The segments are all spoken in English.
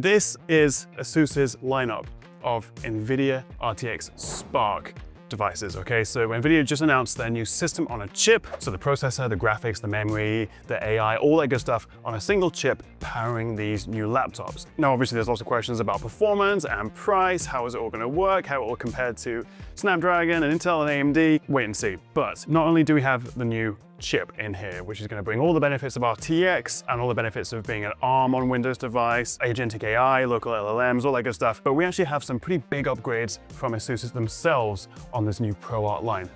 This is ASUS's lineup of NVIDIA RTX Spark devices, okay? So NVIDIA just announced their new system on a chip. So the processor, the graphics, the memory, the AI, all that good stuff on a single chip powering these new laptops. Now, obviously there's lots of questions about performance and price. How is it all gonna work? How it will compare to Snapdragon and Intel and AMD? Wait and see. But not only do we have the new chip in here, which is going to bring all the benefits of RTX and all the benefits of being an ARM on Windows device, agentic AI, local LLMs, all that good stuff. But we actually have some pretty big upgrades from ASUS themselves on this new ProArt line.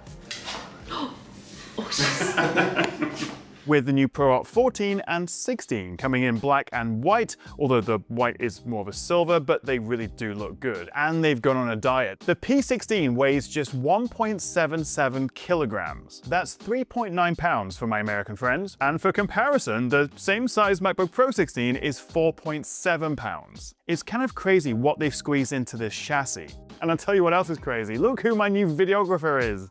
With the new ProArt 14 and 16 coming in black and white, although the white is more of a silver, but they really do look good. And they've gone on a diet. The P16 weighs just 1.77 kilograms. That's 3.9 pounds for my American friends. And for comparison, the same size MacBook Pro 16 is 4.7 pounds. It's kind of crazy what they've squeezed into this chassis. And I'll tell you what else is crazy. Look who my new videographer is.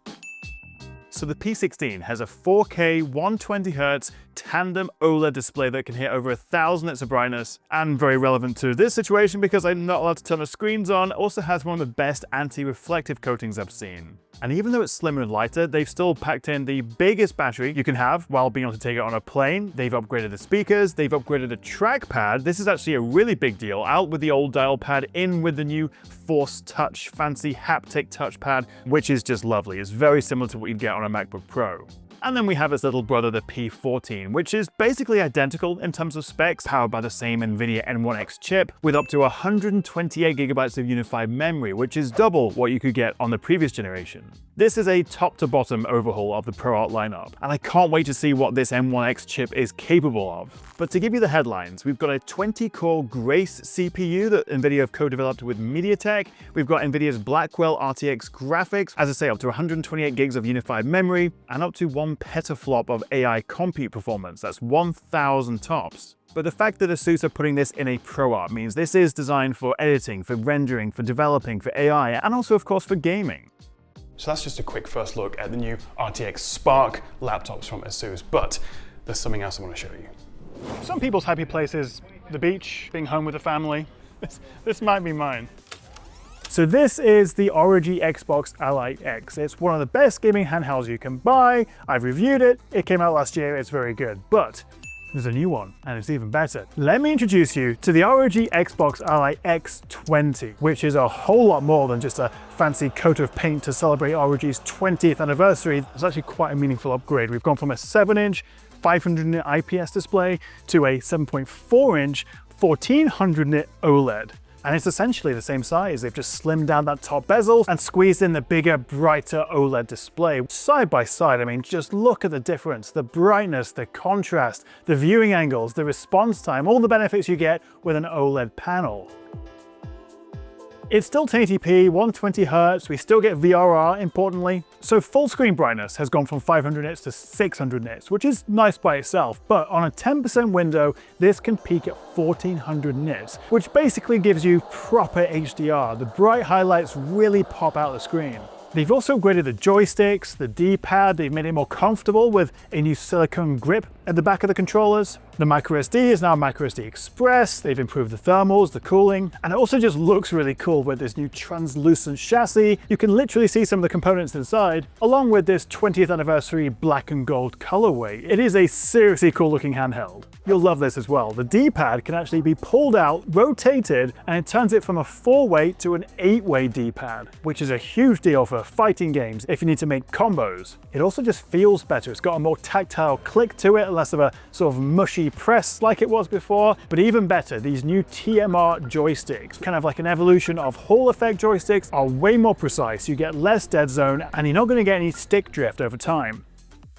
So the P16 has a 4K 120Hz tandem OLED display that can hit over 1000 nits of brightness, and very relevant to this situation because I'm not allowed to turn the screens on, also has one of the best anti-reflective coatings I've seen. And even though it's slimmer and lighter, they've still packed in the biggest battery you can have while being able to take it on a plane. They've upgraded the speakers, they've upgraded the trackpad. This is actually a really big deal, out with the old dial pad, in with the new Force Touch fancy haptic touchpad, which is just lovely. It's very similar to what you'd get on a MacBook Pro. And then we have its little brother, the P14, which is basically identical in terms of specs, powered by the same NVIDIA N1X chip, with up to 128 gigabytes of unified memory, which is double what you could get on the previous generation. This is a top-to-bottom overhaul of the ProArt lineup, and I can't wait to see what this N1X chip is capable of. But to give you the headlines, we've got a 20-core Grace CPU that NVIDIA have co-developed with MediaTek. We've got NVIDIA's Blackwell RTX graphics, as I say, up to 128 gigs of unified memory, and up to 1 petaflop of AI compute performance. That's 1000 tops. But the fact that ASUS are putting this in a ProArt means this is designed for editing, for rendering, for developing, for AI, and also, of course, for gaming. So that's just a quick first look at the new RTX Spark laptops from ASUS, but there's something else I want to show you. Some people's happy place is the beach, being home with the family. This might be mine. So this is the ROG Xbox Ally X. It's one of the best gaming handhelds you can buy. I've reviewed it. It came out last year. It's very good, but there's a new one, and it's even better. Let me introduce you to the ROG Xbox Ally X20, which is a whole lot more than just a fancy coat of paint to celebrate ROG's 20th anniversary. It's actually quite a meaningful upgrade. We've gone from a 7-inch 500-nit IPS display to a 7.4-inch 1400-nit OLED. And it's essentially the same size. They've just slimmed down that top bezel and squeezed in the bigger, brighter OLED display. Side by side, I mean, just look at the difference, the brightness, the contrast, the viewing angles, the response time, all the benefits you get with an OLED panel. It's still 1080p, 120Hz, we still get VRR, importantly. So full screen brightness has gone from 500 nits to 600 nits, which is nice by itself, but on a 10% window, this can peak at 1400 nits, which basically gives you proper HDR. The bright highlights really pop out the screen. They've also upgraded the joysticks, the D-pad, they've made it more comfortable with a new silicone grip at the back of the controllers. The microSD is now microSD Express, they've improved the thermals, the cooling, and it also just looks really cool with this new translucent chassis. You can literally see some of the components inside, along with this 20th anniversary black and gold colorway. It is a seriously cool looking handheld. You'll love this as well. The D-pad can actually be pulled out, rotated, and it turns it from a 4-way to an 8-way D-pad, which is a huge deal for fighting games if you need to make combos. It also just feels better. It's got a more tactile click to it, less of a sort of mushy press like it was before, but even better, these new TMR joysticks, kind of like an evolution of Hall effect joysticks, are way more precise. You get less dead zone, and you're not going to get any stick drift over time.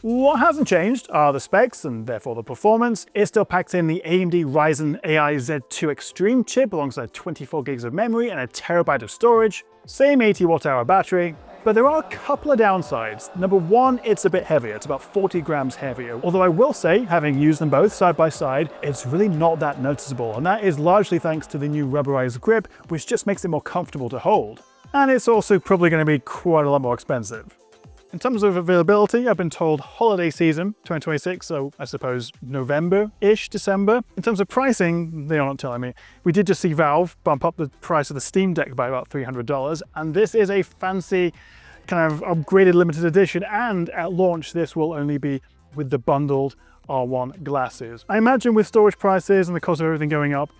What hasn't changed are the specs and therefore the performance. It still packs in the AMD Ryzen AI Z2 Extreme chip alongside 24 gigs of memory and a terabyte of storage. Same 80 watt-hour battery. But there are a couple of downsides. Number one, it's a bit heavier. It's about 40 grams heavier. Although I will say, having used them both side by side, it's really not that noticeable. And that is largely thanks to the new rubberized grip, which just makes it more comfortable to hold. And it's also probably going to be quite a lot more expensive. In terms of availability, I've been told holiday season 2026, so I suppose November-ish, December. In terms of pricing, they are not telling me. We did just see Valve bump up the price of the Steam Deck by about $300, and this is a fancy kind of upgraded limited edition, and at launch this will only be with the bundled R1 glasses. I imagine with storage prices and the cost of everything going up,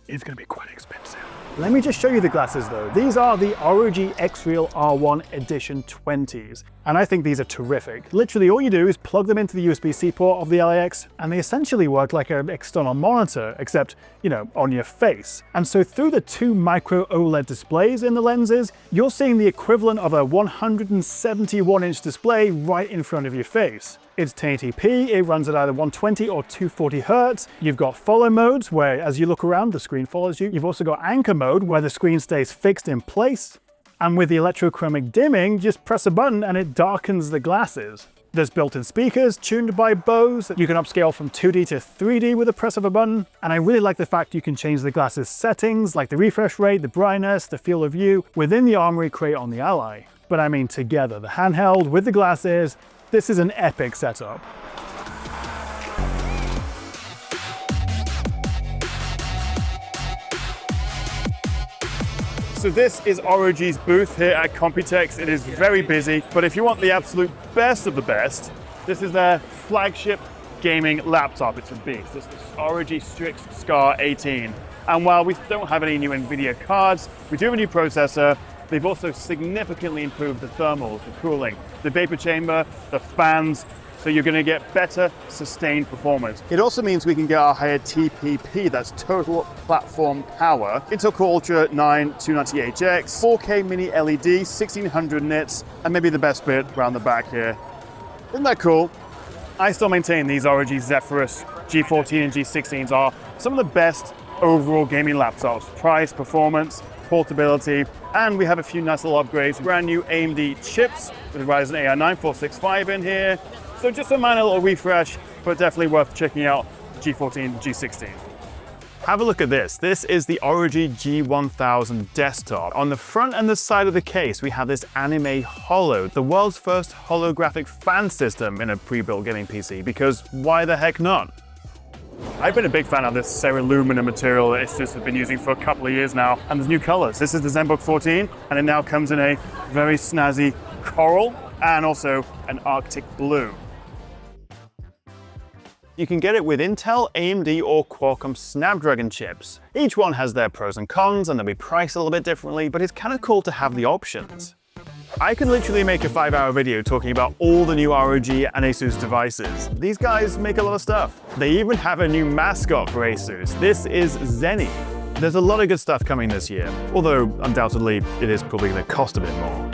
it's going to be quite expensive. Let me just show you the glasses though. These are the ROG Xreal R1 Edition 20s, and I think these are terrific. Literally all you do is plug them into the USB-C port of the LAX, and they essentially work like an external monitor, except, you know, on your face. And so through the two micro OLED displays in the lenses, you're seeing the equivalent of a 171-inch display right in front of your face. It's 1080p, it runs at either 120 or 240 Hertz. You've got follow modes, where as you look around, the screen follows you. You've also got anchor mode, where the screen stays fixed in place. And with the electrochromic dimming, just press a button and it darkens the glasses. There's built-in speakers tuned by Bose. You can upscale from 2D to 3D with the press of a button. And I really like the fact you can change the glasses settings, like the refresh rate, the brightness, the field of view, within the Armory crate on the Ally. But I mean together, the handheld with the glasses, this is an epic setup. So this is ROG's booth here at Computex. It is very busy, but if you want the absolute best of the best, this is their flagship gaming laptop. It's a beast. This is ROG Strix Scar 18. And while we don't have any new NVIDIA cards, we do have a new processor. They've also significantly improved the thermals, the cooling, the vapor chamber, the fans, so you're going to get better sustained performance. It also means we can get a higher TPP, that's total platform power. Intel Core Ultra 9 290HX, 4K mini LED, 1600 nits, and maybe the best bit around the back here. Isn't that cool? I still maintain these ROG Zephyrus G14 and G16s are some of the best overall gaming laptops. Price, performance, portability, and we have a few nice little upgrades. Brand new AMD chips with Ryzen AI 9465 in here. So just a minor little refresh, but definitely worth checking out G14, G16. Have a look at this. This is the ROG G1000 desktop. On the front and the side of the case, we have this Anime Holo, the world's first holographic fan system in a pre-built gaming PC, because why the heck not? I've been a big fan of this Cerulean material that ASUS has been using for a couple of years now, and there's new colors. This is the Zenbook 14, and it now comes in a very snazzy coral and also an Arctic blue. You can get it with Intel, AMD, or Qualcomm Snapdragon chips. Each one has their pros and cons, and they'll be priced a little bit differently, but it's kind of cool to have the options. I could literally make a 5-hour video talking about all the new ROG and ASUS devices. These guys make a lot of stuff. They even have a new mascot for ASUS. This is Zenny. There's a lot of good stuff coming this year, although undoubtedly it is probably going to cost a bit more.